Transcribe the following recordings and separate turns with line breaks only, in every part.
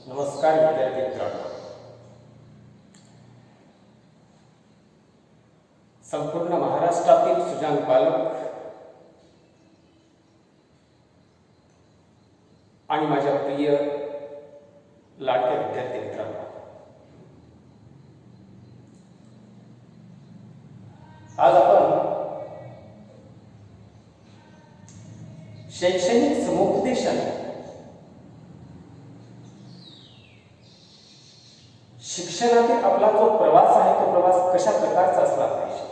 नमस्कार विद्यार्थी मित्रांनो, संपूर्ण महाराष्ट्रातील सुजाण पालक आणि माझ्या प्रिय लाडक्या विद्यार्थी मित्रांनो, आज आपण शैक्षणिक समुपदेशन शिक्षणातील आपला जो प्रवास आहे तो प्रवास कशा प्रकारचा असला पाहिजे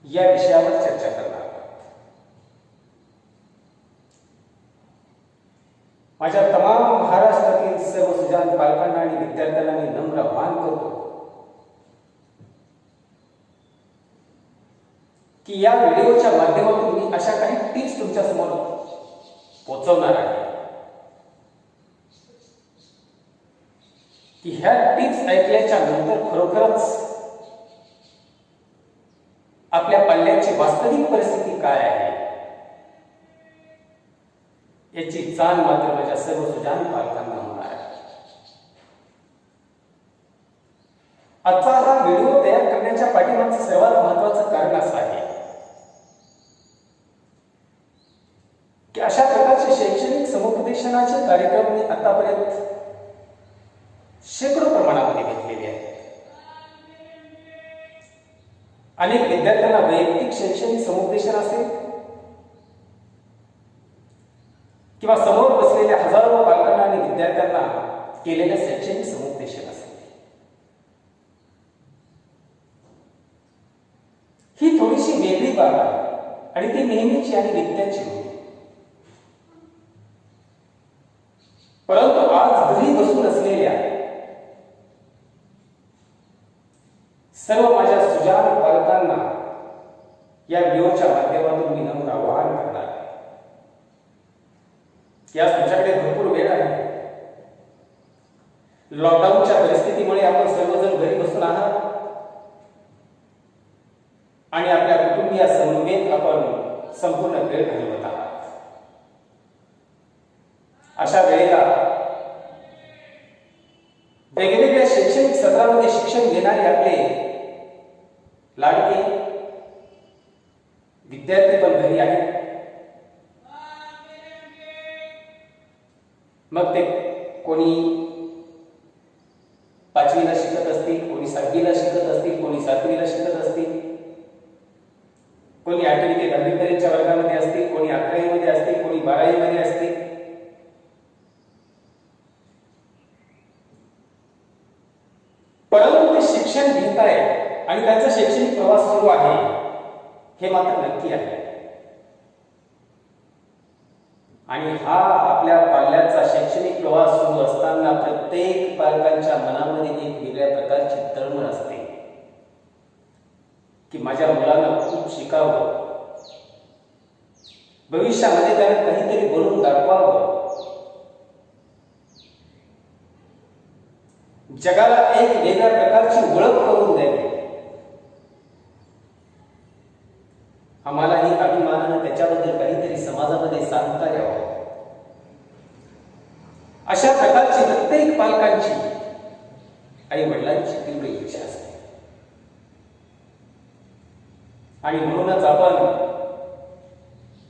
या विषयावर चर्चा करणार आहोत. माझ्या तमाम महाराष्ट्रातील सर्व सुजाण पालकांना आणि विद्यार्थ्यांना मी नम्र आवाहन करतो की या व्हिडिओच्या माध्यमातून मी अशा काही टिप्स तुमच्या समोर पोहोचवणार आहे की ह्या टिप्स ऐकल्याच्या नंतर खरोखरच आपल्या पाल्याची वास्तविक परिस्थिती काय आहे याची जाण मात्र माझ्या सर्व सुजाण पालकांना होणार आहे. आजचा हा व्हिडिओ तयार करण्याच्या पाठीमागचं सर्वात महत्त्वाचं कारण असं आहे की अशा प्रकारचे शैक्षणिक समुपदेशनाचे कार्यक्रम मी आतापर्यंत शेकडो प्रमाणामध्ये घेतलेले आहेत. अनेक विद्यार्थ्यांना वैयक्तिक शैक्षणिक समुपदेशन असेल किंवा समोर बसलेल्या हजारो पालकांना आणि विद्यार्थ्यांना केलेलं शैक्षणिक समुपदेशन असेल. ही थोडीशी वेगळी बाब आहे आणि ती नेहमीची आणि नित्याची होती. परंतु आज घरी बसून असलेल्या सर्व माझ्या सुजाण पालकांना या व्हिडिओच्या माध्यमातून मी नम्र आवाहन करणार आहे. यास तुमच्याकडे भरपूर वेळ आहे. लॉकडाऊनच्या परिस्थितीमुळे आपण सर्वजण घरी बसून आहात आणि आपल्या कुटुंबियासमवेत आपण संपूर्ण वेळ घालवत आहात. अशा वेळेला वेगवेगळ्या शैक्षणिक सत्रामध्ये शिक्षण घेणारे आपले लाडके विद्यार्थी पण घरी आहेत. मग ते कोणी 5वीला शिकत असतील, कोणी 7वीला शिकत असतील, कोणी 7वीला शिकत असतील, कोणी 8वी ते 10वी पर्यंतच्या वर्गामध्ये असतील, कोणी 11वी मध्ये असतील, कोणी 12वी मध्ये असतील. परंतु ते शिक्षण घेत आहे आणि त्यांचा शैक्षणिक प्रवास सुरू आहे हे मात्र नक्की आहे. आणि हा आपल्या पाल्याचा शैक्षणिक प्रवास सुरू असताना प्रत्येक पालकांच्या मनामध्ये एक वेगळ्या प्रकारची तळमळ असते की माझ्या मुलानं खूप शिकावं, भविष्यामध्ये त्याने काहीतरी बनवून दाखवावं, जगाला एक वेगळ्या प्रकारची ओळख करून द्यावी, आम्हालाही अभिमानानं त्याच्याबद्दल काहीतरी समाजामध्ये सांगता यावं. अशा प्रकारची प्रत्येक पालकांची आई वडिलांची तीव्र इच्छा असते. आणि म्हणूनच आपण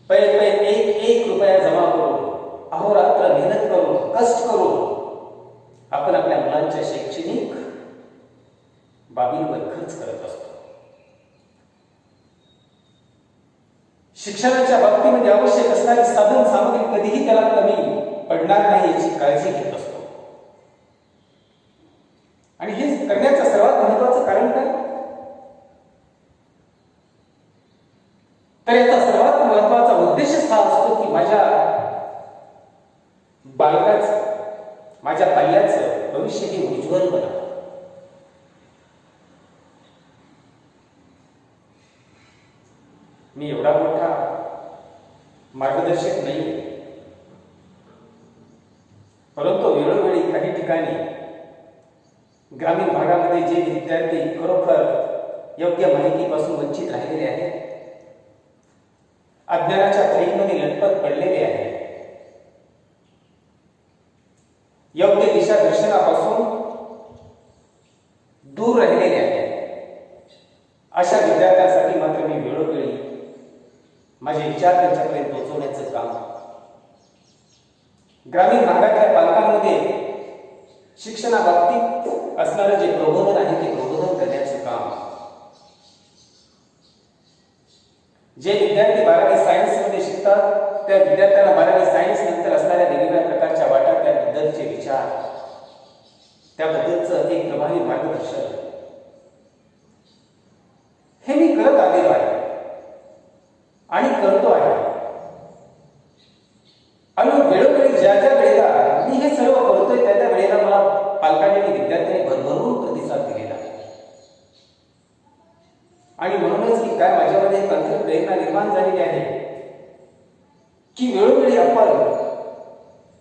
पै एक रुपया जमा करून, अहोरात्र मेहनत करून, कष्ट करून आपण आपल्या मुलांच्या शैक्षणिक बाबींवर खर्च करत असतो. शिक्षणाच्या बाबतीमध्ये आवश्यक असणारी साधन सामग्री कधीही त्याला कमी पडणार नाही याची काळजी घेत असतो. आणि हे करण्याचं सर्वात महत्वाचं कारण काय? तर याचा सर्वात महत्वाचा उद्देशच हा असतो की माझ्या बालकाचं, माझ्या पाल्याचं भविष्य हे उज्ज्वल बनावं. मी एवढा मोठा मार्गदर्शक नाही, परंतु वेळोवेळी काही ठिकाणी ग्रामीण भागामध्ये जे विद्यार्थी खरोखर योग्य माहितीपासून वंचित राहिलेले आहेत, अज्ञानाच्या खाईमध्ये लटपट पडलेले आहेत, ग्रामीण भागातल्या पालकांमध्ये शिक्षणाबाबतीत असणारं जे प्रबोधन आहे ते प्रबोधन करण्याचे काम, जे विद्यार्थी 12वी सायन्स मध्ये शिकतात त्या विद्यार्थ्यांना 12वी सायन्स नंतर असणाऱ्या वेगवेगळ्या प्रकारच्या वाटा, त्याबद्दलचे विचार, त्याबद्दलचं एक प्रभावी मार्गदर्शन हे मी करत आलेलो आहे आणि करतो आहे. आणि वेळोवेळी ज्या ज्या वेळेला मी हे सर्व करतोय त्या त्या वेळेला मला पालकांनी आणि विद्यार्थ्यांनी भरभरून प्रतिसाद दिलेला आहे. आणि म्हणूनच की काय माझ्यामध्ये एक अंतर प्रेरणा निर्माण झालेली आहे की वेळोवेळी आपण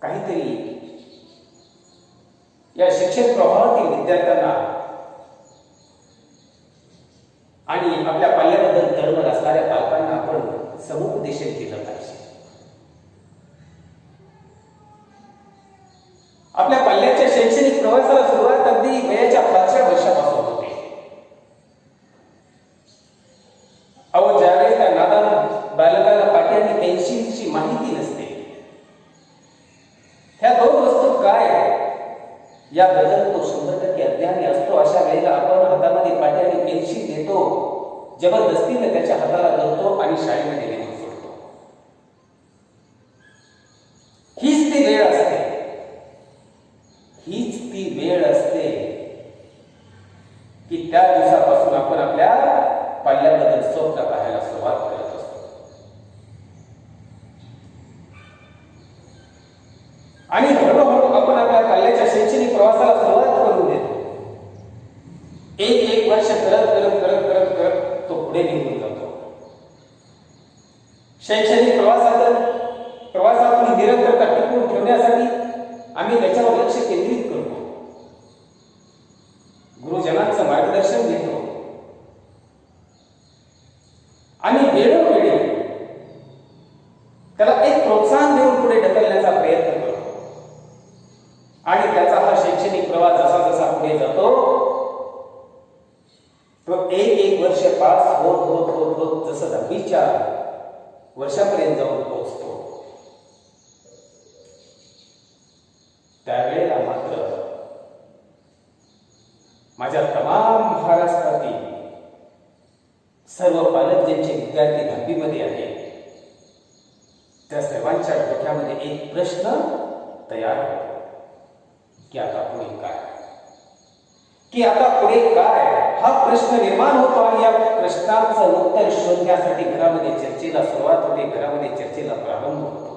काहीतरी या शिक्षण प्रवाहातील विद्यार्थ्यांना आणि आपल्या पाल्याबद्दल तळमळ असणाऱ्या पालकांना आपण समुपदेशन केलं पाहिजे. आपल्या पाल्याच्या शैक्षणिक प्रवासाला सुरुवात अगदी वयाच्या 5व्या वर्षापासून होते. अहो, ज्यावेळेस त्या नादान बालकाला पाटी आणि पेन्सिलची माहिती नसते, ह्या दोन वस्तू काय याबद्दल तो 100% अज्ञानी असतो. अशा वेळेला आपण हातामध्ये पाटी आणि पेन्सिल देतो, जबरदस्तीने त्याच्या हाताला धरतो आणि शाळेमध्ये नेऊन सोडतो. हीच ती वेळ असते, हीच ती वेळ असते की त्या दिवसापासून आपण आपल्या पाल्याबद्दल स्वप्न पाहायला सुरुवात करत असतो. आणि हळूहळू आपण आपल्या पाल्याच्या शैक्षणिक प्रवासाला सुरुवात करून देतो. एक वर्ष करत करत करत करत करत तो पुढे निघून जातो. शैक्षणिक प्रवासातून निरंतरता टिकवून ठेवण्यासाठी आम्ही त्याच्यावर लक्ष केंद्रित करतो, गुरुजनांचं मार्गदर्शन घेतो आणि वेळोवेळी त्याला एक प्रोत्साहन देऊन पुढे ढकलण्याचा प्रयत्न करतो. आणि त्याचा हा शैक्षणिक प्रवास जसा जसा पुढे जातो तो एक वर्ष पास होत होत होत होत जसं 10वीच्या वर्षापर्यंत जाऊन पोहोचतो. त्यावेळेला मात्र माझ्या तमाम महाराष्ट्रातील सर्व पालक ज्यांचे विद्यार्थी 10वीमध्ये आहेत त्या सर्वांच्या डोक्यामध्ये एक प्रश्न तयार होतो की आता पुढे काय, की आता पुढे काय, हा प्रश्न निर्माण होतो. आणि या प्रश्नाचं उत्तर शोधण्यासाठी घरामध्ये चर्चेला सुरुवात होते, घरामध्ये चर्चेला प्रारंभ होतो.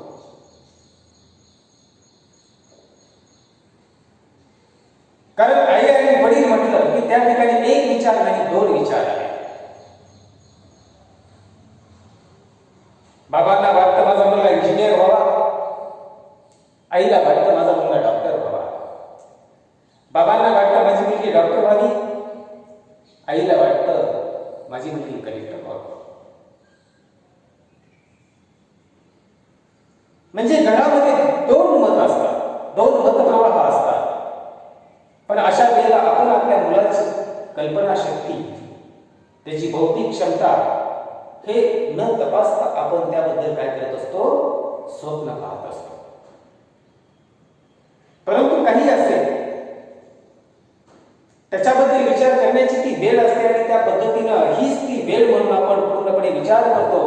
कारण आई आणि वडील म्हटलं की त्या ठिकाणी एक विचार नाही, 2 विचार आहेत. बाबांना वाटतं माझा मुलगा इंजिनियर व्हावा, आईला वाटतं माझा मुलगा डॉक्टर व्हावा. बाबांना वाटतं माझी मुलगी डॉक्टर व्हावी, आईला वाटतं माझी मुलगी कलेक्टर व्हावी. म्हणजे घरामध्ये 2 मत असतात, 2 मतप्रवाह असतात. पण अशा वेळेला आपण आपल्या मुलाची कल्पनाशक्ती, त्याची बौद्धिक क्षमता हे न तपासता आपण त्याबद्दल काय करत असतो, स्वप्न पाहत असतो. परंतु काही असेल त्याच्याबद्दल विचार करण्याची ती वेळ असते आणि त्या पद्धतीनं हीच ती वेळ म्हणून आपण पूर्णपणे विचार करतो.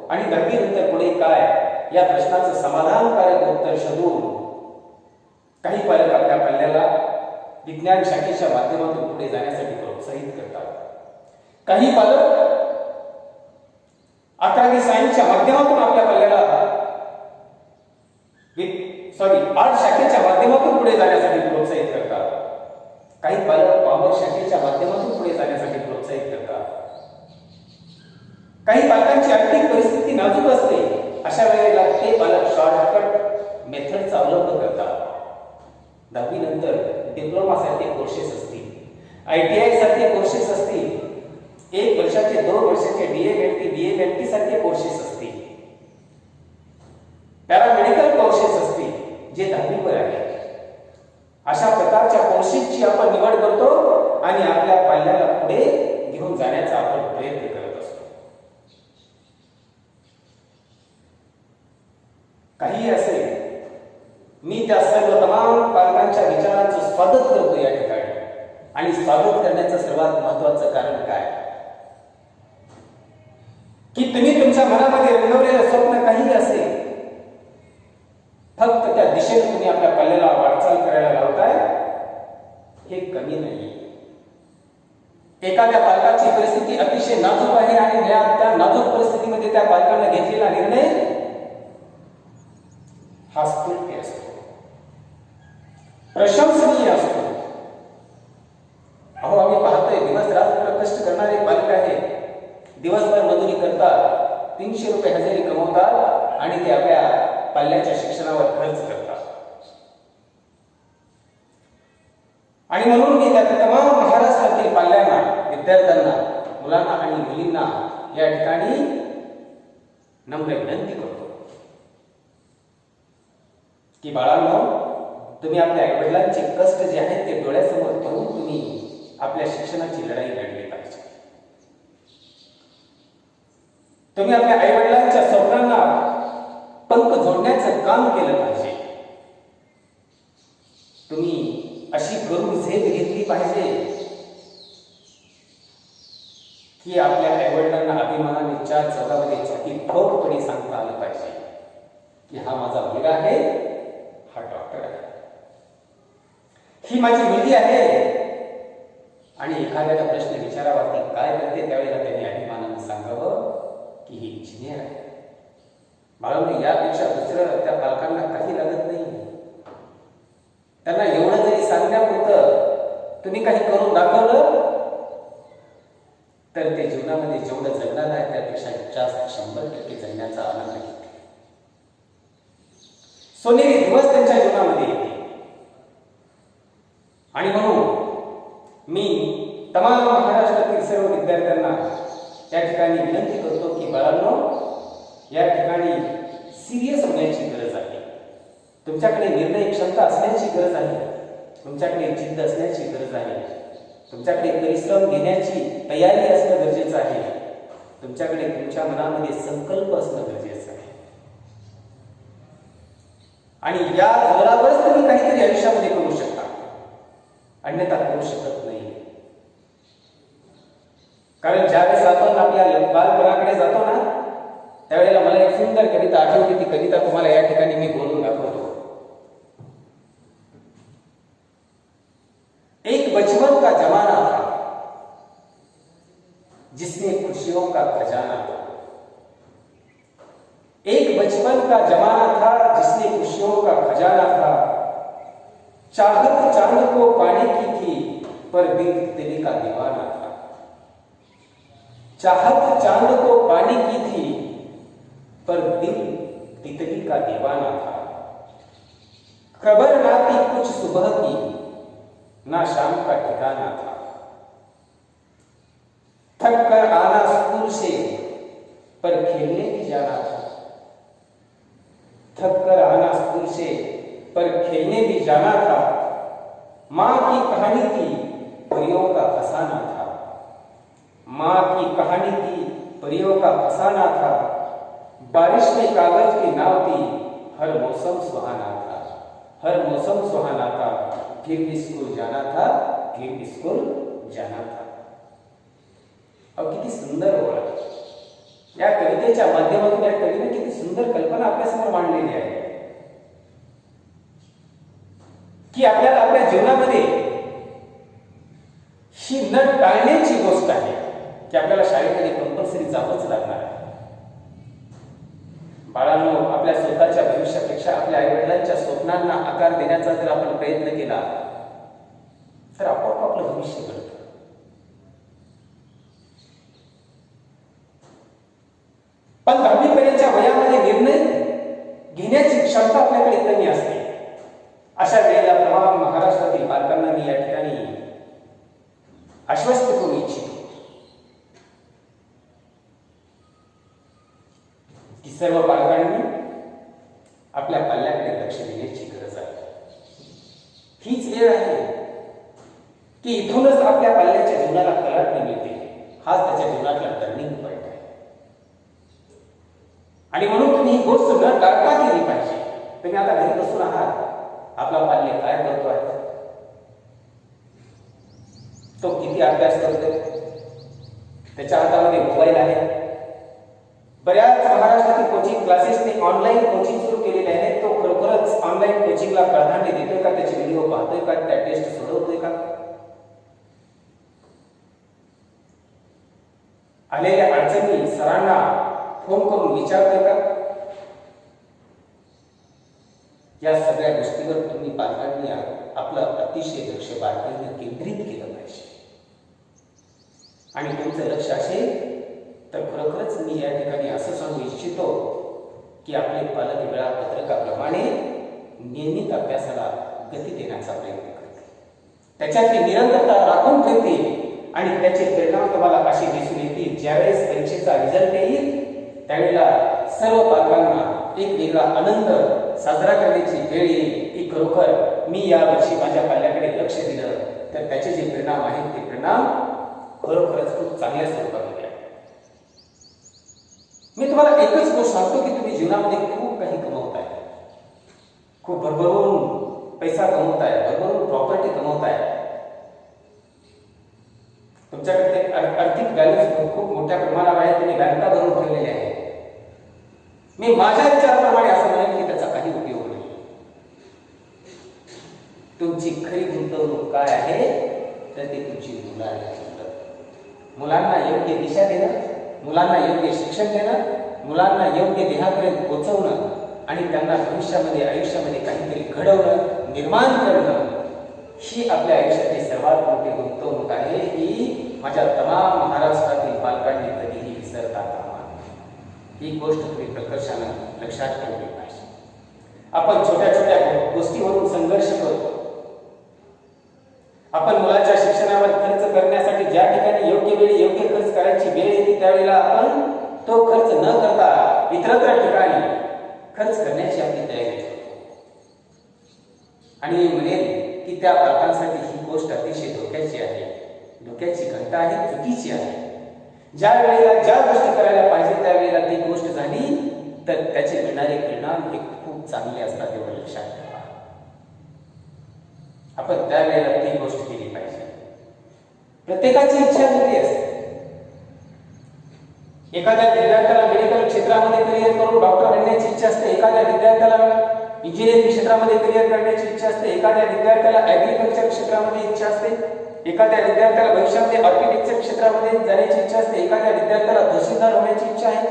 आणि 10वी नंतर पुढे काय या प्रश्नाचं समाधानकारक उत्तर शोधून काही पालक आपल्या पाल्याला विज्ञान शाखेच्या माध्यमातून पुढे जाण्यासाठी प्रोत्साहित करतात. काही पालक 11वी सायन्सच्या माध्यमातून आपल्या पाल्याला आर्ट शाखेच्या माध्यमातून पुढे जाण्यासाठी प्रोत्साहित करतात. काही पालक कॉमर्स शाखेच्या माध्यमातून पुढे जाण्यासाठी प्रोत्साहित करतात. काही पालकांची आर्थिक परिस्थिती नाजूक असते, अशा वेळेला ते पालक शॉर्टकट मेथडचा अवलंब करतात. 10वी नंतर डिप्लोमा सारखे कोर्सेस असतील, ITI सारखे कोर्सेस असतील, 1 वर्षाचे 2 वर्षाचे BA सारखे कोर्सेस असतील, पॅरामेडिकल कोर्सेस असतील जे 10वीवर आहेत. अशा प्रकारच्या कोर्सेसची आपण निवड करतो आणि आपल्या पाल्याला पुढे घेऊन जाण्याचा आपण प्रयत्न करत असतो. काही असेल मी त्या सर्व तमाम पालकांच्या विचारांचं स्वागत करतो या ठिकाणी. आणि स्वागत करण्याचं सर्वात महत्वाचं कारण काय की तुम्ही तुमच्या मनामध्ये रंगवलेलं स्वप्न काही असेल, फक्त त्या दिशेने तुम्ही आपल्या पल्ल्याला वाटचाल करायला लावताय, हे कमी नाही. एखाद्या पालकाची परिस्थिती अतिशय नाजूक आहे आणि त्या नाजूक परिस्थितीमध्ये त्या पालकांना घेतलेला निर्णय हा स्तुत्य असतो, प्रशंसनीय असतो. अहो, आम्ही पाहतोय दिवस रात्र कष्ट करणारे पालक आहेत, दिवसभर मजुरी करतात, 300 रुपये हजेरी कमवतात आणि ते आपल्या पाल्याच्या शिक्षणावर खर्च करतात. आणि म्हणून मी त्या तमाम महाराष्ट्रातील पाल्यांना, विद्यार्थ्यांना, मुलांना आणि मुलींना या ठिकाणी नम्र विनंती करतो की बाळांनो, तुम्ही आपल्या आईवडिलांचे कष्ट जे आहेत ते डोळ्यासमोर पाहून तुम्ही आपल्या शिक्षणाची लढाई लढली पाहिजे. तुम्ही आपल्या आईवडिलांच्या स्वप्नांना पंख जोडण्याचं काम केलं पाहिजे. तुम्ही अशी करून झेप घेतली पाहिजे की आपल्या आईवडिलांना अभिमानाने 4 चौघामध्ये छाती ठोकपणे सांगता आलं पाहिजे की हा माझा मुलगा आहे, हा डॉक्टर आहे, ही माझी मुलगी आहे. आणि एखाद्याला प्रश्न विचारावा ती काय करते, त्यावेळेला त्यांनी अभिमानाने सांगावं की ही इंजिनियर आहे. बाळांनो, यापेक्षा दुसरं त्या पालकांना काही लागत नाही. त्यांना एवढं जरी सांगण्यापुरतं तुम्ही काही करून दाखवलं तर ते जीवनामध्ये जेवढं जगणार आहे त्यापेक्षा जास्त 100% जगण्याचा आनंद घेते. सोनेरी दिवस त्यांच्या जीवनामध्ये येते. आणि म्हणून मी तमाम महाराष्ट्रातील सर्व विद्यार्थ्यांना या ठिकाणी विनंती करतो की बाळांनो, या ठिकाणी सिरियस होण्याची गरज आहे. तुमच्याकडे निर्णय क्षमता असण्याची गरज आहे, तुमच्याकडे जिद्द असण्याची गरज आहे, तुमच्याकडे परिश्रम घेण्याची तयारी असणं गरजेचं आहे, तुमच्याकडे तुमच्या मनामध्ये संकल्प असणं गरजेचं आहे. आणि या जोरावरच तुम्ही काहीतरी आयुष्यामध्ये करू शकता, अन्यथा करू शकत नाही. कारण ज्यावेळेस आपण आपल्या बालपणाकडे जातो ना, त्यावेळेला मला एक सुंदर कविता आठवते. ती कविता तुम्हाला या ठिकाणी मी बोलून दाखवतो. एक बचपन का जमाना था जिसमें खुशियों का खजाना था. एक बचपन का जमाना था जिसमें खुशियों का खजाना था. चाहत चांद को पाने की थी पर दिल तितली का दीवाना था. चाहत चांद को पाने की थी पर दिल तितली का दीवाना था. खबर ना थी कुछ सुबह की, ना शाम का ठिकाना था. थक कर आना स्कूल से पर खेलने भी जाना था. थक कर आना स्कूल से पर खेलने भी जाना था. माँ की कहानी थी परियों का फसाना था. माँ की कहानी थी परियों का फसाना था. बारिश में कागज की नाव थी, हर मौसम सुहाना था. हर मौसम सुहाना था. फिर भी स्कूल जाना था, फिर भी स्कूल जाना था. अब किती सुंदर ओळ आहे. या कवितेच्या माध्यमातून या कवीने किती सुंदर कल्पना आपल्यासमोर मांडलेली आहे की आपल्याला आपल्या जीवनामध्ये ही न टाळण्याची गोष्ट आहे की आपल्याला शाळेमध्ये कंपल्सरी जावंच लागणार आहे. बाळांनो, आपल्या स्वतःच्या भविष्यापेक्षा आपल्या आईवडिलांच्या स्वप्नांना आकार देण्याचा जर आपण प्रयत्न केला तर आपोआप आपलं भविष्य घडतं. पण 10वी पर्यंतच्या वयामध्ये निर्णय घेण्याची क्षमता आपल्याकडे कमी असते. अशा वेळेला तमाम महाराष्ट्रातील पालकांना मी या ठिकाणी आश्वस्त करू इच्छितो की सर्व पालकांनी आपल्या पाल्याकडे लक्ष देण्याची गरज आहे. हीच वेळ आहे की इथूनच आपल्या पाल्याच्या जीवनाला कलाटणी मिळते. हाच त्याच्या जीवनातला टर्निंग पॉइंट आहे. आणि म्हणून तुम्ही ही गोष्ट न टाळता केली पाहिजे. तुम्ही आता घरी बसून आहात, आपला पाल्य काय करतो आहे, तो किती अभ्यास करतोय, त्याच्या हातामध्ये मोबाईल आहे. बऱ्याच महाराष्ट्रातील कोचिंग क्लासेसने ऑनलाईन कोचिंग सुरू केलेले आहे. तो खरोखरच ऑनलाईन कोचिंगला प्राधान्य देतोय का, त्याचे व्हिडिओ पाहतोय का, त्या टेस्ट सोडवतोय का, आलेल्या अडचणी सरांना फोन करून विचारतोय का. या सगळ्या गोष्टीवर तुम्ही पालकांनी आपलं अतिशय लक्ष बारकाईने केंद्रित केलं पाहिजे. आणि तुमचं लक्ष असेल तर खरोखरच मी या ठिकाणी असं सांगू इच्छितो की आपले पालक वेळापत्रकाप्रमाणे नियमित अभ्यासाला गती देण्याचा प्रयत्न करतील, त्याच्यातली निरंतरता राखून ठेवतील आणि त्याचे परिणाम तुम्हाला असे दिसून येतील. ज्यावेळेस परीक्षेचा रिझल्ट येईल त्यावेळेला सर्व पालकांना एक वेगळा आनंद साजरा करण्याची वेळ येईल की खरोखर मी या वर्षी माझ्या पाल्याकडे लक्ष दिलं तर त्याचे जे परिणाम आहेत ते परिणाम खरोखरच खूप चांगल्या स्वरूपामध्ये आहेत. मी तुम्हाला एकच गोष्ट सांगतो की तुम्ही जीवनामध्ये खूप काही कमवताय, खूप भरभरून पैसा कमवताय, भरभरून प्रॉपर्टी कमवताय, तुमच्याकडे आर्थिक बॅलन्स खूप मोठ्या प्रमाणावर आहे, तुम्ही बँका भरून ठेवलेले आहे. मी माझ्या विचाराप्रमाणे असं म्हणेन की त्याचा काही उपयोग नाही. तुमची खरी गुंतवणूक काय आहे तर ते तुमची मुलं आहेत. मुलांना योग्य दिशा देणं, मुलांना योग्य शिक्षण देणं, मुलांना योग्य ध्येयापर्यंत पोहोचवणं आणि त्यांना भविष्यामध्ये आयुष्यामध्ये काहीतरी घडवणं, निर्माण करणं ही आपल्या आयुष्याची सर्वात मोठी गुंतवणूक आहे. ही माझ्या तमाम महाराष्ट्रातील पालकांनी कधीही विसरता कामा नये. ही गोष्ट तुम्ही प्रकर्षानं लक्षात ठेवली पाहिजे. आपण छोट्या छोट्या गोष्टीवरून संघर्ष करतो. आपण मुलाच्या शिक्षणावर खर्च करण्यासाठी ज्या ठिकाणी योग्य वेळी योग्य खर्च करायची वेळ येते त्यावेळेला आपण तो खर्च न करता इतरत्र ठिकाणी खर्च करण्याची आपली तयारी करतो. आणि म्हणेल की त्या पालकांसाठी ही गोष्ट अतिशय धोक्याची आहे, धोक्याची घंटा आहे, चुकीची आहे. ज्या वेळेला ज्या गोष्टी करायला पाहिजे त्यावेळेला ती गोष्ट झाली तर त्याचे मिळणारे परिणाम हे खूप चांगले असतात, एवढं लक्षात ठेवा. आपण त्यावेळेला ती गोष्ट केली पाहिजे. प्रत्येकाची इच्छा वेगळी असते. एखाद्या विद्यार्थ्याला मेडिकल क्षेत्रामध्ये करिअर करून डॉक्टर बनण्याची इच्छा असते, एखाद्या विद्यार्थ्याला इंजिनिअरिंग क्षेत्रामध्ये करिअर करण्याची इच्छा असते, एखाद्या विद्यार्थ्याला ऍग्रिकल्चर क्षेत्रामध्ये इच्छा असते, एखाद्या विद्यार्थ्याला भविष्यामध्ये आर्किटेक्चर क्षेत्रामध्ये जाण्याची इच्छा असते, एखाद्या विद्यार्थ्याला तहसीलदार होण्याची इच्छा आहे,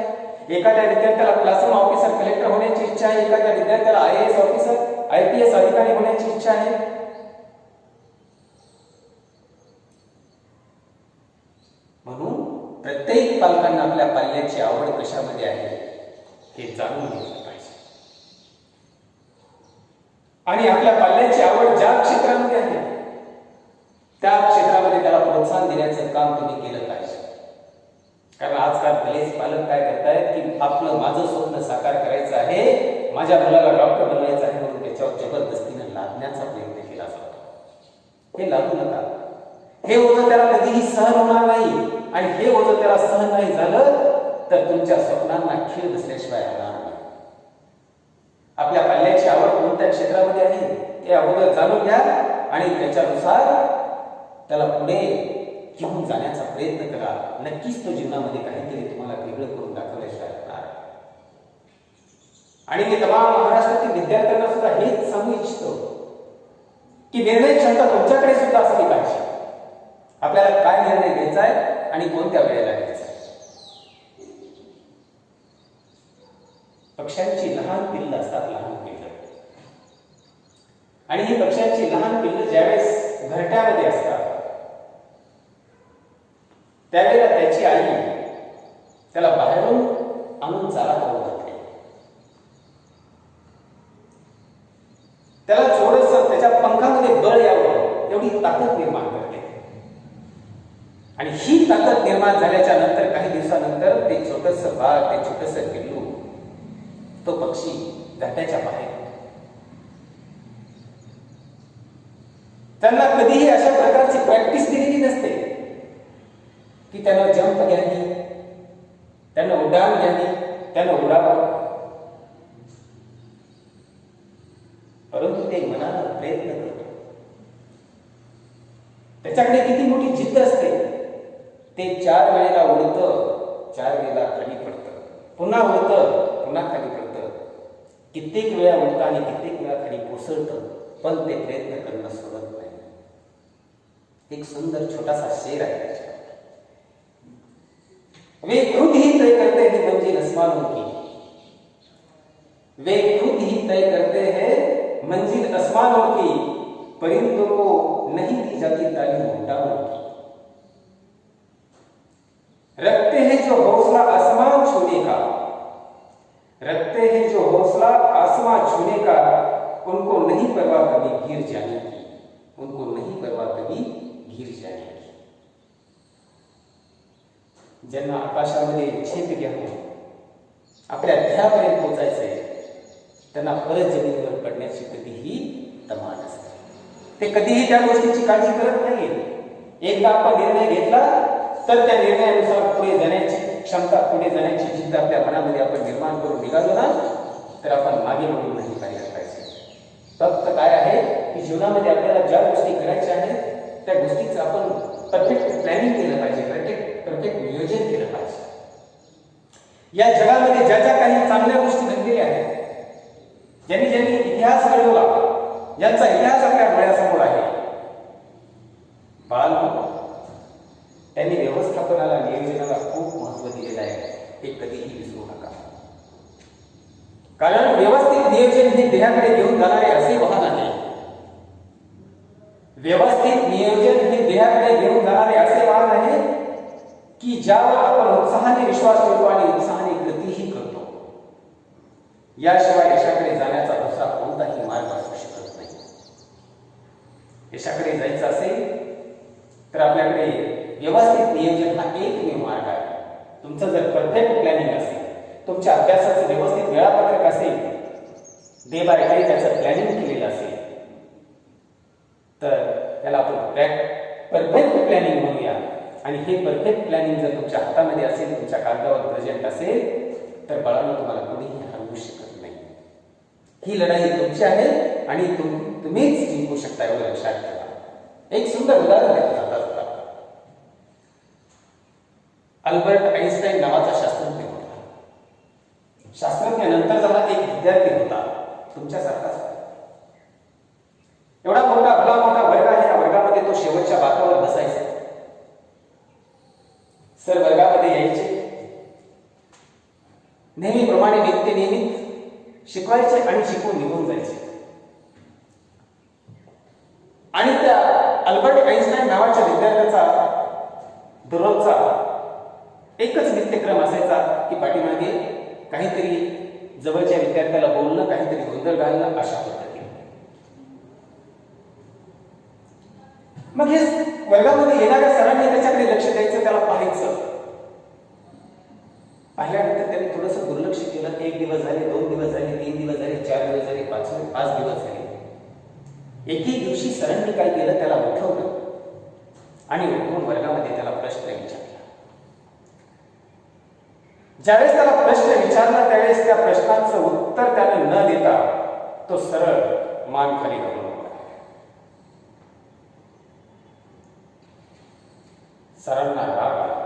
एखाद्या विद्यार्थ्याला क्लासरूम ऑफिसर कलेक्टर होण्याची इच्छा आहे, एखाद्या विद्यार्थ्याला IAS ऑफिसर IPS अधिकारी होण्याची इच्छा आहे. म्हणून प्रत्येक पालकांना आपल्या पाल्याची आवड कशामध्ये आहे हे जाणून घेतलं पाहिजे आणि आपल्या पाल्याची आवड ज्या क्षेत्रामध्ये आहे त्या क्षेत्रामध्ये त्याला प्रोत्साहन देण्याचं काम तुम्ही केलं पाहिजे. कारण आजकाल बरेच पालक काय करतायत की आपलं माझं स्वप्न साकार करायचं आहे, माझ्या मुलाला डॉक्टर बनवायचं आहे म्हणून त्याच्यावर जबरदस्तीने लादण्याचा प्रयत्न केला जातो. हे लादू नका. हे ओझं त्याला कधीही सहन होणार नाही आणि हे ओझं त्याला सहन नाही झालं तर तुमच्या स्वप्नांना खीळ बसल्याशिवाय होणार नाही. आपल्या पाल्याची आवड कोणत्या क्षेत्रामध्ये आहे हे अगोदर जाणून घ्या आणि त्याच्यानुसार त्याला पुढे घेऊन जाण्याचा प्रयत्न करा. नक्कीच तो जीवनामध्ये काहीतरी तुम्हाला वेगळं करून दाखवल्याशिवाय होणार. आणि मी तमाम महाराष्ट्रातील विद्यार्थ्यांना सुद्धा हेच सांगू इच्छितो की निर्णय क्षमता तुमच्याकडे सुद्धा असली पाहिजे. आपल्याला काय निर्णय घ्यायचा आहे आणि कोणत्या वेळेला घ्यायचा आहे. पक्ष्यांची लहान पिल्ल असतात, लहान पिल्ल, आणि ही पक्ष्यांची लहान पिल्ल ज्यावेळेस घरट्यामध्ये असतात त्यावेळेला त्याची आई त्याला बाहेरून आणून चारा करून जाते. त्याला थोडंसं त्याच्या पंखामध्ये बळ यावं एवढी ताकद निर्माण करते. आणि ही ताकद निर्माण झाल्याच्या नंतर काही दिवसानंतर ते छोटंसं बाळ, ते छोटंसं पिल्लू, तो पक्षी घरट्याच्या बाहेर. त्यांना कधीही अशा प्रकारची प्रॅक्टिस दिलेली नसते की त्यांना जंप घ्यावी, त्यांना उड्डाण घ्यावी, त्यांना उडावं. परंतु ते मनानं प्रयत्न करतो. त्याच्याकडे किती मोठी जिद्द असते. ते 4 वेळेला उडतं, 4 वेळेला खाली पडतं, पुन्हा उडतं, पुन्हा खाली पडतं, कित्येक वेळा उडतं आणि कित्येक वेळा खाली कोसळतं, पण ते प्रयत्न करणं सोडत नाही. एक सुंदर छोटासा शेर आहे त्याच्यात. वे खुद ही तय करते हैं मंजिल आसमानों की, वे खुद ही तय करते हैं मंजिल आसमानों की, परिंदों को नहीं दी जाती तालीम उड़ानों की. रखते हैं जो हौसला आसमान छूने का, रखते हैं जो हौसला आसमान छूने का, उनको नहीं परवाह कभी गिर जाने की, उनको नहीं परवाह कभी गिर जाने की. ज्यांना आकाशामध्ये झेप घेऊन आपल्या ध्येयापर्यंत पोहोचायचंय, त्यांना परत जमिनीवर पडण्याची कधीही तमा नसते. ते कधीही त्या गोष्टीची काळजी करत नाही. एकदा आपण निर्णय घेतला तर त्या निर्णयानुसार पुढे जाण्याची क्षमता, पुढे जाण्याची जिद्द आपल्या मनामध्ये आपण निर्माण करून निघालो ना, तर आपण मागे वळून नाही पाहिलं पाहिजे. फक्त काय आहे की जीवनामध्ये आपल्याला ज्या गोष्टी करायच्या आहेत त्या गोष्टीचं आपण परफेक्ट प्लॅनिंग केलं पाहिजे, परफेक्ट नियोजन केलं पाहिजे. या जगामध्ये ज्या ज्या काही चांगल्या गोष्टी घडलेल्या आहेत, ज्यांनी ज्यांनी इतिहास घडवला, ज्यांचा इतिहास आपल्या डोळ्यासमोर आहे, बाळांनो, त्यांनी व्यवस्थापनाला, नियोजनाला खूप महत्त्व दिलेलं आहे. हे कधीही विसरू नका. कारण व्यवस्थित नियोजन हे ध्येयाकडे घेऊन जाणारे असे वाहन आहे. व्यवस्थित नियोजन हे ध्येयाकडे घेऊन जाणारे असे वाहन आहे की ज्यावर आपण उत्साहाने विश्वास ठेवतो आणि उत्साहाने कृतीही करतो. याशिवाय यशाकडे जाण्याचा दुसरा कोणताही मार्ग असू शकत नाही. यशाकडे जायचं असेल तर आपल्याकडे व्यवस्थित नियोजन हा एकमेव मार्ग आहे. तुमचं जर परफेक्ट प्लॅनिंग असेल, तुमच्या अभ्यासाचं व्यवस्थित वेळापत्रक असेल, डे बाय डे त्याचं प्लॅनिंग केलेलं असेल, तर त्याला आपण परफेक्ट प्लॅनिंग म्हणूया. आणि हे परफेक्ट प्लॅनिंग जर तुमच्या हातामध्ये असेल, तुमच्या कागदावर प्रेझेंट असेल, तर बाळांनो तुम्हाला कोणीही हरवू शकत नाही. ही लढाई तुमची आहे आणि तुम्हीच जिंकू शकता, एवढं लक्षात ठेवा. एक सुंदर उदाहरण देतो जाता जाता. अल्बर्ट आइन्स्टाईन नावाचा शास्त्रज्ञ होता. शास्त्रज्ञानंतर झाला एक विद्यार्थी होता, तुमच्यासारखाच. एवढा मोठा भला मोठा वर्ग आहे. या वर्गामध्ये तो शेवटच्या बाकावर बसायचा. सर वर्गामध्ये यायचे, नेहमीप्रमाणे नित्य नियमित शिकवायचे आणि शिकवून निघून जायचे. आणि त्या अल्बर्ट आइन्स्टाईन नावाच्या विद्यार्थ्याचा दररोजचा एकच नित्यक्रम असायचा की पाठीमागे काहीतरी जवळच्या विद्यार्थ्याला बोलणं, काहीतरी गोंधळ घालणं, अशा पद्धतीने. मग हे वर्गामध्ये येणाऱ्या सरांनी त्याच्याकडे लक्ष द्यायचं, त्याला पाहायचं. पाहिल्यानंतर त्यांनी थोडंसं दुर्लक्ष केलं. 1 दिवस झाले, 2 दिवस झाले, 3 दिवस झाले, 4 दिवस झाले, 5 दिवस झाले. एके दिवशी सरांनी काय केलं, त्याला उठवलं आणि उठवून वर्गामध्ये त्याला प्रश्न विचारला. ज्यावेळेस त्याला प्रश्न विचारला त्यावेळेस त्या प्रश्नाचं उत्तर त्याने न देता तो सरळ मान खाली घालून उभा. सरांना राग आला.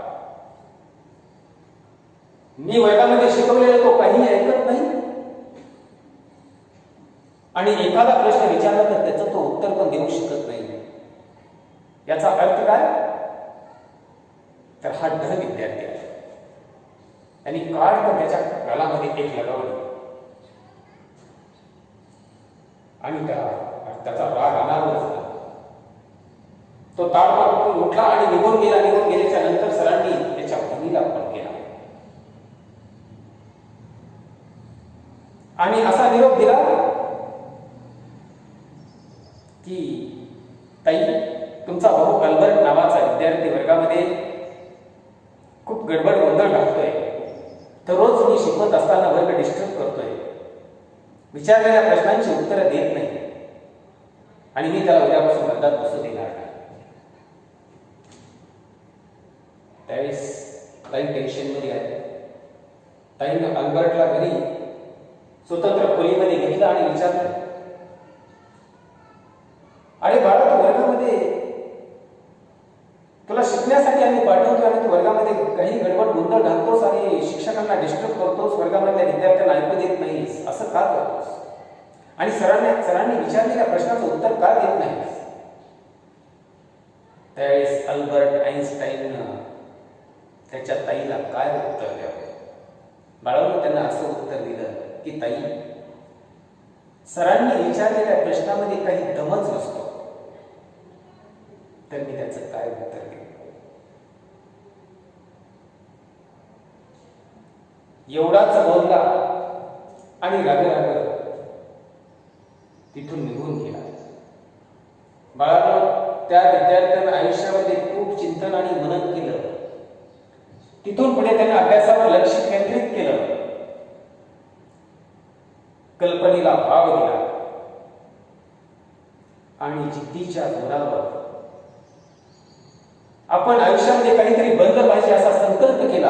मी वर्गामध्ये शिकवलेलं तो काही ऐकत नाही आणि एखादा प्रश्न विचारला तर त्याचं तो उत्तर पण देऊ शकत नाही. याचा अर्थ काय? तर हा ढ विद्यार्थी आहे. आणि काढ त्याच्या गालामध्ये एक लगावलं आणि त्याचा राग अनावर झाला. तो ताडपटकन उठला आणि निघून गेला. निघून गेल्याच्या नंतर सरांनी त्याच्या बहिणीला फोन केला आणि असा निरोप दिला की ताई, तुमचा भाऊ अल्बर्ट नावाचा विद्यार्थी वर्गामध्ये खूप गडबड गोंधळ घालतोय. तर रोज मी शिकवत असताना वर्ग डिस्टर्ब करतोय, विचारलेल्या प्रश्नांची उत्तरं देत नाही आणि मी त्याला उद्यापासून वर्गात बसू देणार नाही. त्यावेळेस ताई टेन्शनमध्ये आहे. ताईनं अल्बर्टला घरी स्वतंत्र खोलीमध्ये घेतलं आणि विचारलं, अरे बाळा, तू वर्गामध्ये तुला शिकण्यासाठी आम्ही पाठवतो आणि तू वर्गामध्ये काही गडबड गोंधळ घालतोस आणि शिक्षकांना डिस्टर्ब करतोस, वर्गामधल्या विद्यार्थ्यांना ऐकू देत नाहीस, असं का करतोस? आणि सरांनी विचारलेल्या प्रश्नाचं उत्तर का देत नाहीस? त्यावेळेस अल्बर्ट आइन्स्टाईननं त्याच्या ताईला काय उत्तर द्यावं? बाळांनो, त्यांना असं उत्तर दिलं की ताई, सरांनी विचारलेल्या प्रश्नामध्ये काही दमच नसतो, तर मी त्याचं काय उत्तर देऊ? एवढाच बोलला आणि राग तिथून निघून गेला. बाळांनो, त्या विद्यार्थ्यानं आयुष्यामध्ये खूप चिंतन आणि मनन केलं. तिथून पुढे त्यांनी अभ्यासावर लक्ष केंद्रित केलं, कल्पनेला भाव दिला आणि जिद्दीच्या जोरावर आपण आयुष्यामध्ये काहीतरी बनलं पाहिजे असा संकल्प केला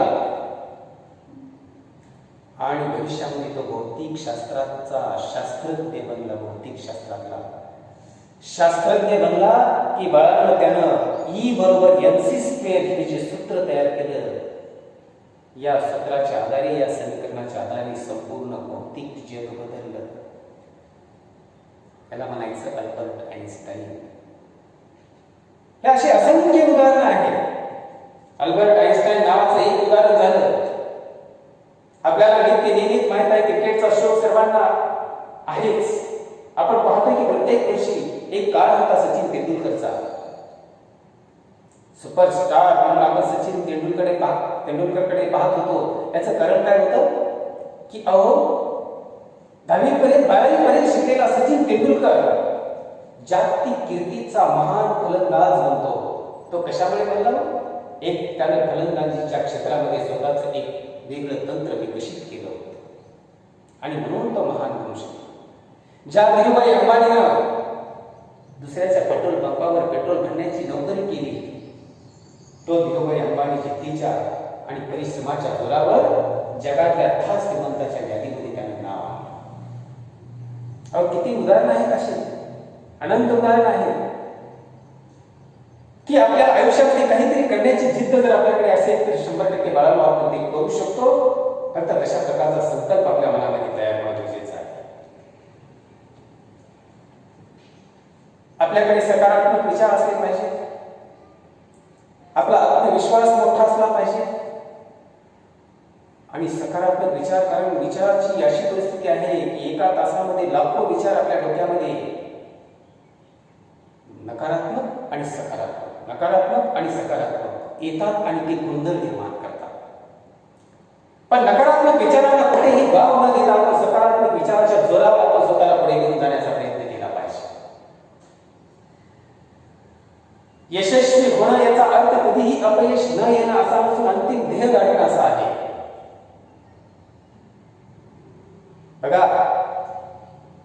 आणि भविष्यामध्ये तो भौतिक शास्त्राचा शास्त्रज्ञ बनला. भौतिक शास्त्रातला शास्त्रज्ञ बनला की बाळांनो, त्यानं E बरोबर mc² हे जे सूत्र तयार केलं, या सूत्राच्या आधारे, या समीकरणाच्या आधारे संपूर्ण भौतिक जग बदललं. त्याला म्हणायचं अल्बर्ट आइन्स्टाईन. हे असे असंख्य उदाहरण आहेत. अल्बर्ट आइन्स्टाईन नावाचं एक उदाहरण झालं. आपल्याला नेहमीच माहित आहे, क्रिकेटचा शौक सर्वांना आहेच. आपण पाहतो की प्रत्येक वर्षी एक काळ होता सचिन तेंडुलकरचा. सुपरस्टार म्हणून आपण सचिन तेंडुलकरकडे पाहत होतो. याचं कारण काय होतं की 10वी पर्यंत 12वी पर्यंत शिकलेला सचिन तेंडुलकर जागतिक कीर्तीचा महान फलंदाज बनतो. तो कशामुळे बनला? एक त्याने फलंदाजीच्या क्षेत्रामध्ये स्वतःचं एक वेगळं तंत्र विकसित केलं आणि म्हणून तो महान बनू शकतो. ज्या धीरूभाई अंबानीनं दुसऱ्याच्या पेट्रोल पंपावर पेट्रोल भरण्याची नोकरी केली, तो धीरूभाई अंबानी जिद्दीच्या आणि परिश्रमाच्या जोरावर जगातल्या 10 श्रीमंतांच्या यादीमध्ये त्याने नाव आणलं. किती उदाहरण आहेत, अशी अनंत उदाहरण आहेत की आपल्या आयुष्यामध्ये काहीतरी करण्याची जिद्द जर आपल्याकडे असेल तर 100% बाळांनो आपण ते करू शकतो. फक्त तशा प्रकारचा संकल्प आपल्या मनामध्ये तयार होणं गरजेचं आहे. आपल्याकडे सकारात्मक विचार असले पाहिजे. आपला आत्मविश्वास मोठा असला पाहिजे. आणि सकारात्मक विचार, कारण विचाराची अशी परिस्थिती आहे की एका तासामध्ये लाखो विचार आपल्या डोक्यामध्ये नकारात्मक आणि सकारात्मक येतात आणि ते गोंधळ निर्माण करतात. पण नकारात्मक विचारांना कुठेही वाव न देता आपण सकारात्मक विचाराच्या जोरावर आपण स्वतःला पुढे घेऊन जाण्याचा प्रयत्न केला पाहिजे. यशस्वी होणं याचा अर्थ कधीही अपयश न येणं असा नसून अंतिम ध्येय गाठणं असा आहे. बघा,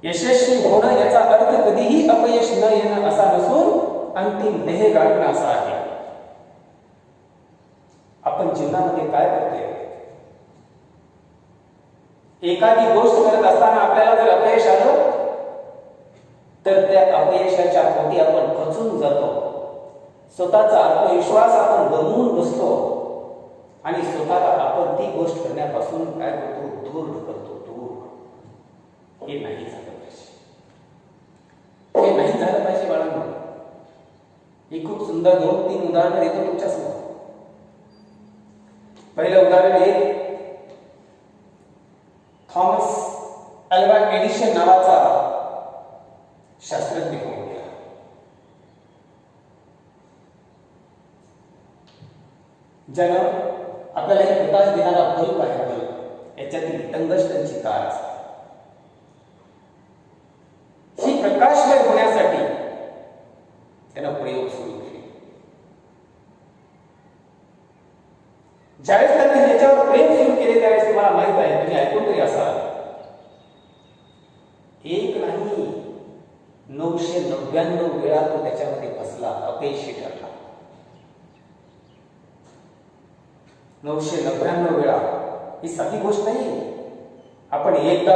यशस्वी होणं याचा अर्थ कधीही अपयश न येणं असा नसून अंतिम ध्येय गाठणं असा आहे. आपण जीवनामध्ये काय करतोय? एखादी गोष्ट करत असताना आपल्याला जर अपयश आलं तर त्या अपयशाच्या पोटी आपण खचून जातो. स्वतःचा आत्मविश्वास आपण गमावून बसतो आणि स्वतःला आपण ती गोष्ट करण्यापासून काय करतो? दूर ढकलतो. हे नाही झालं पाहिजे. हे नाही झालं पाहिजे बाळांनो. ही खूप सुंदर 2-3 उदाहरणं देतो तुमच्यासमोर. पहिलं उदाहरण आहे, थॉमस अल्वा एडिसन नावाचा शास्त्रज्ञ होऊन गेला. ज्यानं आपल्याला एक प्रकाश देणारा बल्ब आहे, बल्ब याच्यातील टंगस्टनची तार असते. ही प्रकाशमय होण्यासाठी त्यानं प्रयोग सुरू केले. ज्यावेळेस त्यांनी याच्यावर प्रयोग सुरू केले त्यावेळेस तुम्हाला माहित आहे, तुम्ही ऐकून तरी असाल, एक नाही 999 वेळा तो त्याच्यामध्ये फसला, अपयशी ठरला. 999 वेळा ही साधी गोष्ट नाही. आपण एकदा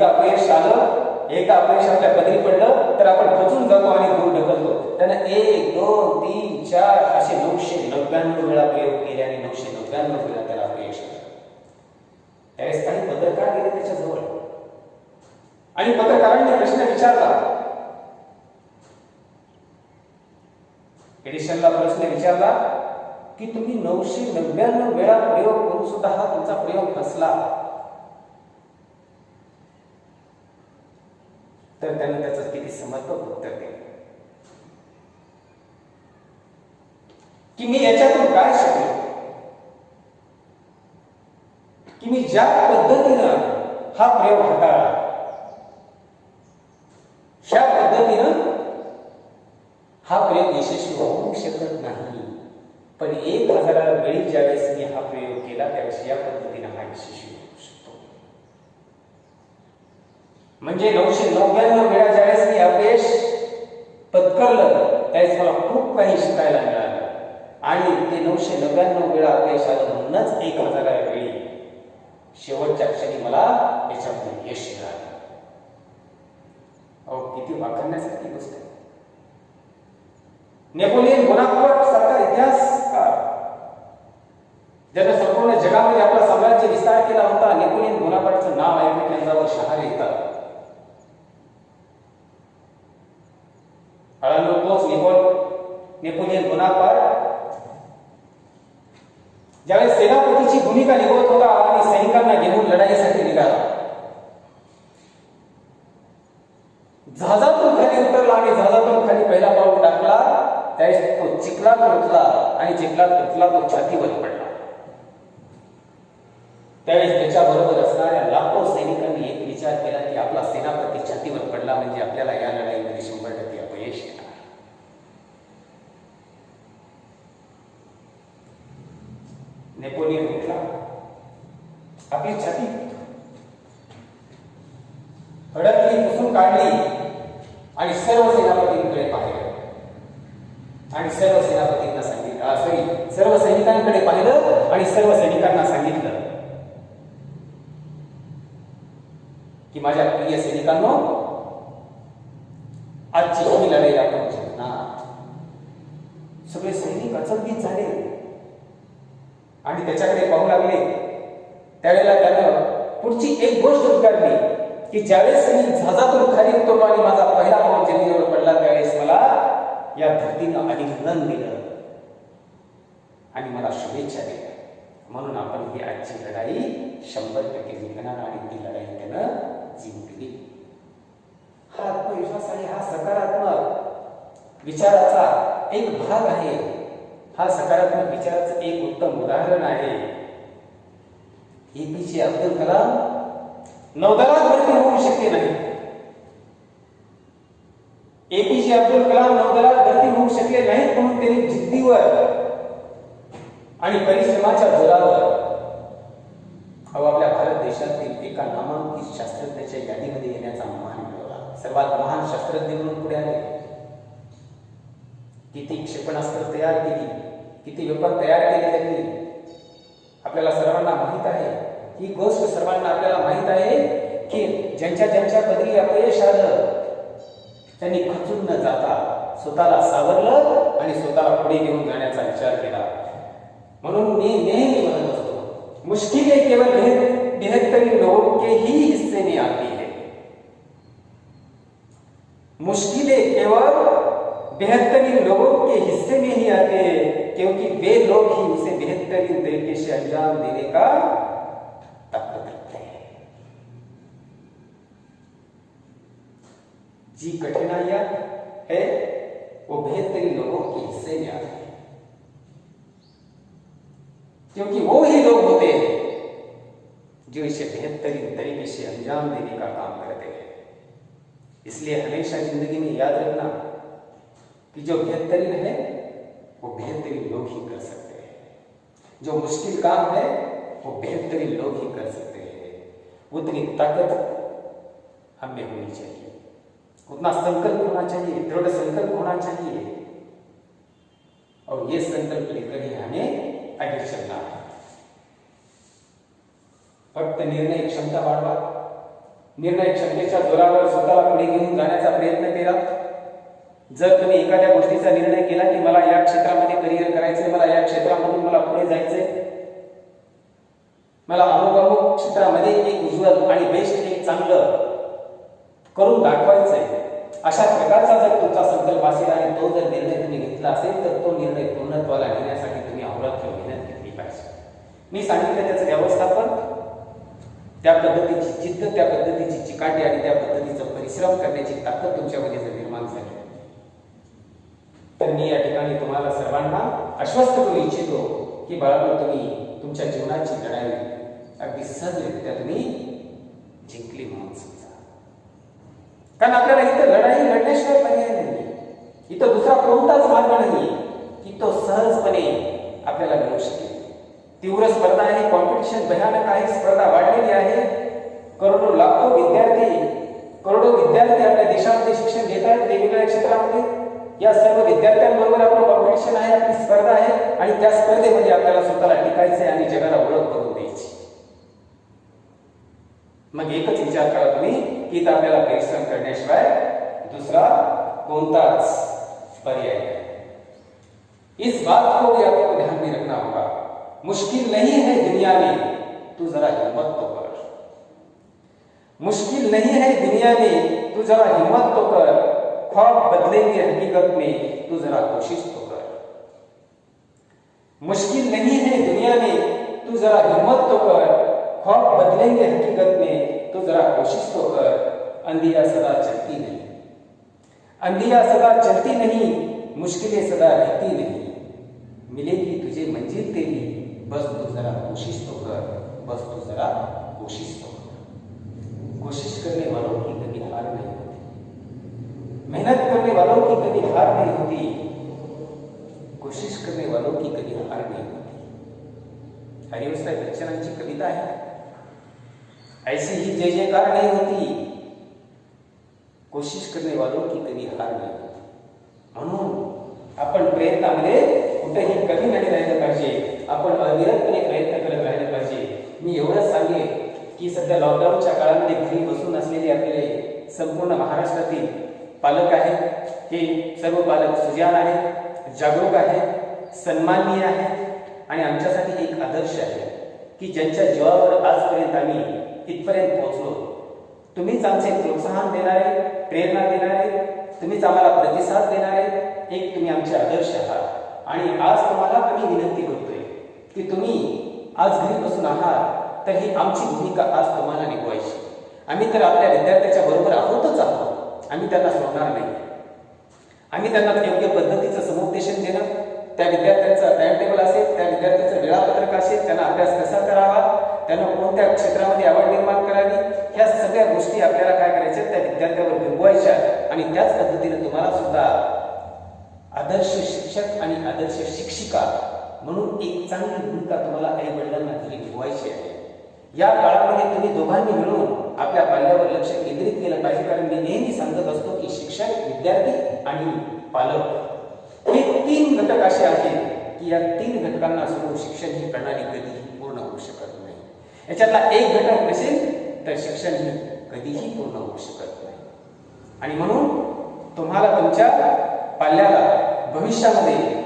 अपयश आलं, एका अपयश आपल्या पदरी पडलं तर आपण खचून जातो आणि दूर ढकलतो. त्यानं 1, 2, 3, 4 असे 999 वेळा प्रयोग केले आणि 999 वेळा त्याला अपयश आलं. त्यावेळेस काही पत्रकार गेले त्याच्याजवळ आणि पत्रकारांनी प्रश्न विचारला. एडिशनला प्रश्न विचारला की तुम्ही 999 वेळा प्रयोग करून सुद्धा हा तुमचा प्रयोग फसला. तर त्यानं त्याचं किती समर्पक उत्तर दिलं की मी याच्यातून काय शिकलो की मी ज्या पद्धतीनं हा प्रयोग हाताळला त्या पद्धतीनं हा प्रयोग यशस्वी होऊ शकत नाही. पण 1000 वेळी ज्यावेळेस मी हा प्रयोग केला त्यावेळेस या पद्धतीनं हा यशस्वी होऊ शकतो. म्हणजे 999 वेळा ज्यावेळेस मी अपयश पत्करलं त्यावेळेस मला खूप काही शिकायला मिळालं आणि ते 999 वेळा अपयश आलं म्हणूनच 1000 वेळी शेवटच्या क्षणी मला याच्यामध्ये यश मिळालं. किती वाखाणण्यासारखी गोष्ट आहे. नेपोलियन बोनापार्ट सारखा इतिहासकार ज्याने संपूर्ण जगामध्ये आपला साम्राज्य विस्तार केला होता, नेपोलियन बोनापार्टचं नाव ऐकलं की अंगावर शहारे येतात. तोच नेपोलियन बोनापार्ट ज्यावेळेस सेनापतीची भूमिका निभवत होता आणि सैनिकांना घेऊन लढाईसाठी निघाला, जहाजातून खाली उतरला आणि जहाजातून खाली पहिला पाऊल टाकला त्यावेळेस तो चिखलात उतरला आणि चिखलात उतरला तो छातीवर पडला. त्यावेळेस त्याच्या बरोबर असणाऱ्या लाखो सैनिकांनी एक विचार केला की आपला सेनापती छातीवर पडला म्हणजे आपल्याला या लढाईमध्ये 100% अपयश येणार. नेपोलियन उठला, आपली छाती अडकली, पुसून काढली आणि सर्व सेनापतींकडे पाहिलं आणि सर्व सेनापतींना सांगितलं, सर्व सैनिकांकडे पाहिलं आणि सर्व सैनिकांना सांगितलं की माझ्या प्रिय सैनिकांनो, आजची ही लढाई आपण जिंकणार. सगळे सैनिक अचंबित झाले आणि त्याच्याकडे पाहू लागले. त्यावेळेला त्यानं पुढची एक गोष्ट उद्गारली की ज्यावेळेस मी जहाजातून खाली उतरलो आणि माझा पहिला पाऊल जमिनीवर पडला त्यावेळेस मला या धरतीनं अभिनंदन दिलं आणि मला शुभेच्छा दिल्या. म्हणून आपण ही आजची लढाई 100% जिंकणार आणि ती लढाई त्यानं जिंकली. हा आत्मविश्वास आणि हा सकारात्मक विचाराचा एक भाग आहे. हा सकारात्मक विचाराचं एक उत्तम उदाहरण आहे. एपीजे अब्दुल कलाम नौदलात भरती होऊ शकले नाही. एपीजे अब्दुल कलाम नौदलात भरती होऊ शकले नाहीत म्हणून त्यांनी जिद्दीवर आणि परिश्रमाच्या जोरावर आपल्या भारत देशातील एका नामांकित शास्त्रज्ञाच्या यादीमध्ये येण्याचा मान मिळवला. सर्वात महान शास्त्रज्ञ म्हणून पुढे आले. किती क्षेपणास्त्र तयार केली, किती वेपन तयार केले त्यांनी, आपल्याला सर्वांना माहित आहे. ही गोष्ट सर्वांना आपल्याला माहित आहे की ज्यांच्या ज्यांच्या पदरी अपयश आलं त्यांनी खचून न जाता स्वतःला सावरलं आणि स्वतःला पुढे घेऊन जाण्याचा विचार केला. म्हणून मी नेहमी म्हणत असतो, मुश्किलें केवल बेहतरीन लोगों के ही हिस्से में आती है. मुश्किलें केवल बेहतरीन लोगों के हिस्से में ही आते हैं क्योंकि वे लोग ही उसे बेहतरीन तरीके से अंजाम देने का ताकत रखते हैं. जी कठिनाइयां है वो बेहतरीन लोगों के हिस्से में आती है क्योंकि वो ही लोग होते हैं जो इसे बेहतरीन तरीके से अंजाम देने का काम करते हैं. इसलिए हमेशा जिंदगी में याद रखना कि जो बेहतरीन है वो बेहतरीन लोग ही कर सकते हैं. जो मुश्किल काम है वो बेहतरीन लोग ही कर सकते हैं. उतनी ताकत हमें होनी चाहिए, उतना संकल्प होना चाहिए, दृढ़ संकल्प होना चाहिए और ये संकल्प लेकर ही हमें आगे चलना है. फक्त निर्णय क्षमता वाढवा, निर्णय क्षमतेच्या जोरावर स्वतःला पुढे घेऊन जाण्याचा प्रयत्न केला. जर तुम्ही एखाद्या गोष्टीचा निर्णय केला की मला या क्षेत्रामध्ये करिअर करायचंय, मला या क्षेत्रामधून मला पुढे जायचंय, मला अमुक क्षेत्रामध्ये एक उज्ज्वल आणि बेस्ट एक चांगलं करून दाखवायचंय, अशा प्रकारचा जर तुमचा संकल्प असेल आणि तो जर निर्णय तुम्ही घेतला असेल तर तो निर्णय पूर्णत्वाला नेण्यासाठी तुम्ही अहोरात्र मेहनत घेतली पाहिजे. मी सांगितलं त्याचं व्यवस्थापन, त्या पद्धतीची जिद्द, त्या पद्धतीची चिकाटी आणि त्या पद्धतीचा परिश्रम करण्याची ताकद तुमच्यामध्ये जर निर्माण झाली तर मी या ठिकाणी तुम्हाला सर्वांना आश्वस्त करू इच्छितो की बाळांनो, तुम्ही तुमच्या जीवनाची लढाई अगदी सहजरित्या तुम्ही जिंकली म्हणून समजा. कारण आपल्याला इथं लढाई लढण्याशिवाय पर्याय नाही, इथं दुसरा कोणताच मार्ग नाही की तो सहजपणे आपल्याला मिळू शकेल. तीव्र स्पर्धा आहे, कॉम्पिटिशन भयानक आहे, स्पर्धा वाढलेली आहे. करोडो विद्यार्थी आपल्या देशामध्ये शिक्षण घेत आहेत वेगवेगळ्या क्षेत्रामध्ये. या सर्व विद्यार्थ्यांबरोबर आपलं कॉम्पिटिशन आहे, आपली स्पर्धा आहे आणि त्या स्पर्धेमध्ये आपल्याला स्वतःला टिकायचे आणि जगाला ओळख करून द्यायची. मग एकच विचार करा तुम्ही की इथं आपल्याला परिश्रम करण्याशिवाय दुसरा कोणताच पर्याय नाही. इस बात को भी आपको ध्यान में रखना होगा. मुश्किल नहीं है दुनिया में, तू जरा हिम्मत तो कर. मुश्किल नहीं है दुनिया में, तू जरा हिम्मत तो कर. ख्वाब बदलेंगे हकीकत में, तू जरा कोशिश तो कर. मुश्किल नहीं है दुनिया में, तू जरा हिम्मत तो कर. ख्वाब बदलेंगे हकीकत में, तू जरा कोशिश तो कर. अंधिया सदा चलती नहीं, अंधिया सदा चलती नहीं, मुश्किलें सदा रहती नहीं. मिलेगी तुझे मंजिल तेरी, बस तू जरा कोशिश तो कर. बस तू जरा कोशिश तो कर. कोशिश करने वालों की कभी हार नहीं होती, मेहनत करने वालों की कभी हार नहीं होती, कोशिश करने वालों की कभी हार नहीं होती. हरिवंशराय बच्चनांची कविता आहे. ऐसी ही जय जयकार नहीं होती, कोशिश करने वालों की कभी हार नहीं होती. म्हणून आपण प्रयत्नामध्ये कुठेही कमी नाही राहिलं पाहिजे. आपण अविरतपणे प्रयत्न करत राहिले पाहिजे. मी एवढंच सांगेन की सध्या लॉकडाऊनच्या काळामध्ये घरी बसून असलेले आपले संपूर्ण महाराष्ट्रातील पालक आहेत, हे सर्व पालक सुजाण आहेत, जागरूक आहेत, सन्माननीय आहेत आणि आमच्यासाठी एक आदर्श आहे की ज्यांच्या जीवावर आजपर्यंत आम्ही इथपर्यंत पोहोचलो. तुम्हीच आमचे प्रोत्साहन देणारे, प्रेरणा देणारे, तुम्हीच आम्हाला प्रतिसाद देणारे एक तुम्ही आमचे आदर्श आहात. आणि आज तुम्हाला आम्ही विनंती करतोय की तुम्ही आज घरी बसून आहात तर ही आमची भूमिका आज तुम्हाला निभवायची. आम्ही तर आपल्या विद्यार्थ्याच्या बरोबर आहोतच आहोत, आम्ही त्यांना सोडणार नाही. आम्ही त्यांना योग्य पद्धतीचं समुपदेशन देणं, त्या विद्यार्थ्यांचा टाइम टेबल असेल, त्या विद्यार्थ्याचं वेळापत्रक असेल, त्यांना अभ्यास कसा करावा, त्यांना कोणत्या क्षेत्रामध्ये आवड निर्माण करावी, ह्या सगळ्या गोष्टी आपल्याला काय करायच्या त्या विद्यार्थ्यावर बिंबवायच्या. आणि त्याच पद्धतीने तुम्हाला सुद्धा आदर्श शिक्षक आणि आदर्श शिक्षिका म्हणून एक चांगली भूमिका तुम्हाला आई वडिलांना घरी निभवायची आहे. या काळामध्ये तुम्ही दोघांनी मिळून आपल्या पाल्यावर लक्ष केंद्रित केलं पाहिजे. कारण मी नेहमी सांगत असतो की शिक्षक, विद्यार्थी आणि पालक हे तीन घटक असे आहेत की या तीन घटकांना सोडून शिक्षण ही प्रणाली कधीही पूर्ण होऊ शकत नाही. याच्यातला एक घटक नसेल तर शिक्षण ही कधीही पूर्ण होऊ शकत नाही. आणि म्हणून तुम्हाला तुमच्या पाल्याला भविष्यामध्ये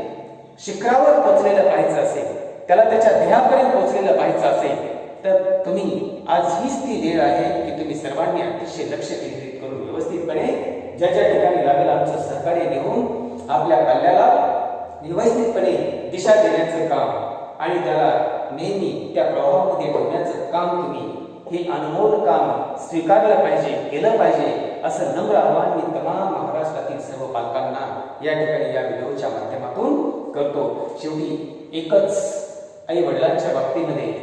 शिखरावर पोहोचलेलं पाहायचं असेल, त्याला त्याच्या ध्येयापर्यंत पोहोचलेलं पाहायचं असेल तर तुम्ही आज हीच ती वेळ आहे की तुम्ही सर्वांनी अतिशय लक्ष केंद्रित करून व्यवस्थितपणे ज्या ज्या ठिकाणी लागेल आमचं सहकार्य देऊन आपल्या पाल्याला व्यवस्थितपणे दिशा देण्याचं काम आणि त्याला नेहमी त्या प्रवाहामध्ये ठेवण्याचं काम तुम्ही हे अनमोल काम स्वीकारलं पाहिजे, केलं पाहिजे असं नम्र आवाहन मी तमाम महाराष्ट्रातील सर्व पालकांना या ठिकाणी या व्हिडिओच्या माध्यमातून करतो. शेवटी एकच आई वडिलांच्या बाबतीमध्ये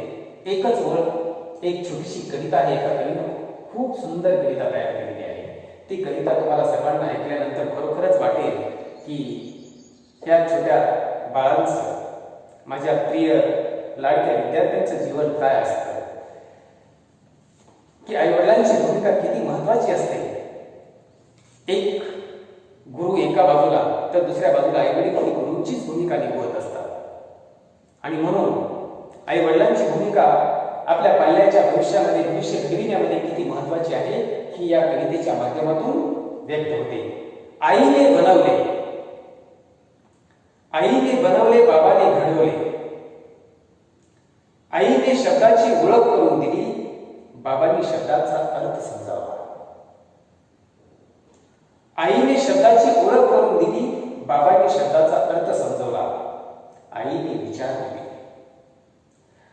एकच ओळख, एक छोटीशी कविता आहे. एका कवीनं खूप सुंदर कविता तयार केलेली आहे. ती कविता तुम्हाला सर्वांना ऐकल्यानंतर खरोखरच वाटेल की ह्या छोट्या बाळांचं, माझ्या प्रिय लाडक्या विद्यार्थ्यांचं जीवन काय असतं, की आई वडिलांची भूमिका किती महत्वाची असते. एक गुरु एका बाजूला तर दुसऱ्या बाजूला आई वडील ही गुरुंचीच भूमिका निभवत असतात. आणि म्हणून आई वडिलांची भूमिका आपल्या पाल्याच्या भविष्यामध्ये भविष्य घडविण्यामध्ये किती महत्वाची आहे ही या कवितेच्या माध्यमातून व्यक्त होते. आईने बनवले, आईने बनवले, बाबाने घडवले. आईने शब्दाची ओळख करून दिली, बाबांनी शब्दाचा अर्थ समजावला. आईने शब्दाची ओळख करून दिली, बाबांनी शब्दाचा अर्थ समजवला. आईने विचार दिले,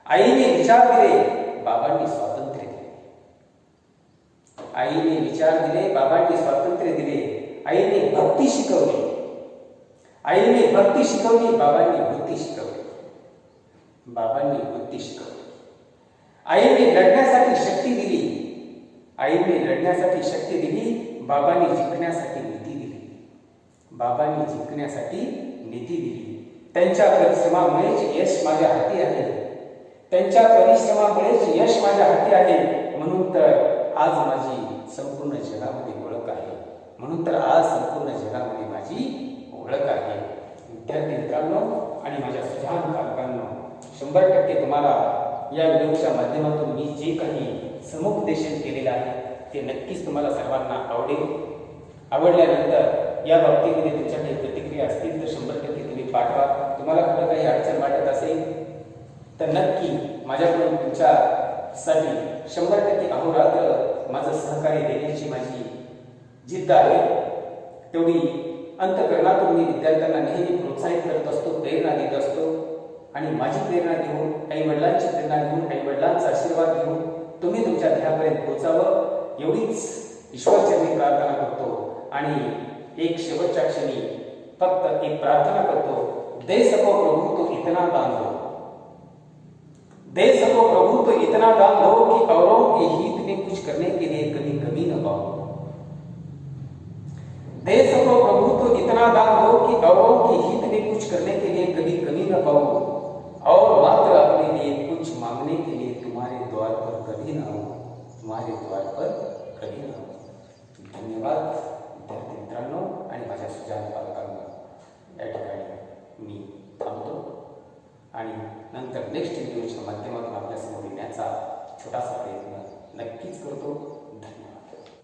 आईने विचार दिले, बाबांनी स्वातंत्र्य दिले. आईने विचार दिले, बाबांनी स्वातंत्र्य दिले. आईने भक्ती शिकवली, आईने भक्ती शिकवली, बाबांनी बुद्धी शिकवली. बाबांनी बुद्धी शिकवली. आईने लढण्यासाठी शक्ती दिली, आईने लढण्यासाठी शक्ती दिली, बाबांनी जिंकण्यासाठी नीती दिली. बाबांनी जिंकण्यासाठी नीती दिली. त्यांच्या परिश्रमामुळेच यश माझ्या हाती आहे, त्यांच्या परिश्रमामुळेच यश माझ्या हाती आहे. म्हणून तर आज माझी संपूर्ण जगामध्ये ओळख आहे. म्हणून तर आज संपूर्ण जगामध्ये माझी ओळख आहे. विद्यार्थी मित्रांनो आणि माझ्या सुजाण पालकांनो, 100% तुम्हाला या व्हिडिओच्या माध्यमातून मी जे काही समुपदेशन केलेलं आहे ते नक्कीच तुम्हाला सर्वांना आवडेल. आवडल्यानंतर या बाबतीमध्ये तुमच्या काही प्रतिक्रिया असतील तर 100% तुम्ही पाठवा. तुम्हाला कुठं काही अडचण वाटत असेल तर नक्की माझ्याकडून तुमच्यासाठी 100% अहोरात्र माझं सहकार्य देण्याची माझी जिद्द आहे. तेवढी अंतःकरणातून मी विद्यार्थ्यांना नेहमी प्रोत्साहित करत असतो, प्रेरणा देत असतो. आणि माझी प्रेरणा घेऊन, आई वडिलांची प्रेरणा घेऊन, आई वडिलांचा आशीर्वाद घेऊन तुम्ही तुमच्या ध्येयापर्यंत पोहोचावं एवढीच ईश्वरचरणी प्रार्थना करतो. आणि एक शेवटच्या क्षणी फक्त एक प्रार्थना करतो, दे सको प्रभु तो इतना दान दो, दे सको प्रभु तो इतना दान दो कि औरों के हित में कुछ करने के लिए कभी कमी न पाओ. दे सको प्रभु तो इतना दान दो कि औरों के हित में कुछ करने के लिए कभी कमी न पाओ, और मात्र अपने लिए कुछ मांगने के लिए तुम्हारे द्वार पर कभी ना हो, तुम्हारे द्वार पर कभी ना हो. धन्यवाद विद्यार्थी मित्रांनो आणि माझ्या सुजाण पालकांना. या ठिकाणी मी थांबतो आणि नंतर नेक्स्ट व्हिडिओच्या माध्यमातून आपल्यासमोर येण्याचा छोटासा प्रयत्न नक्कीच करतो.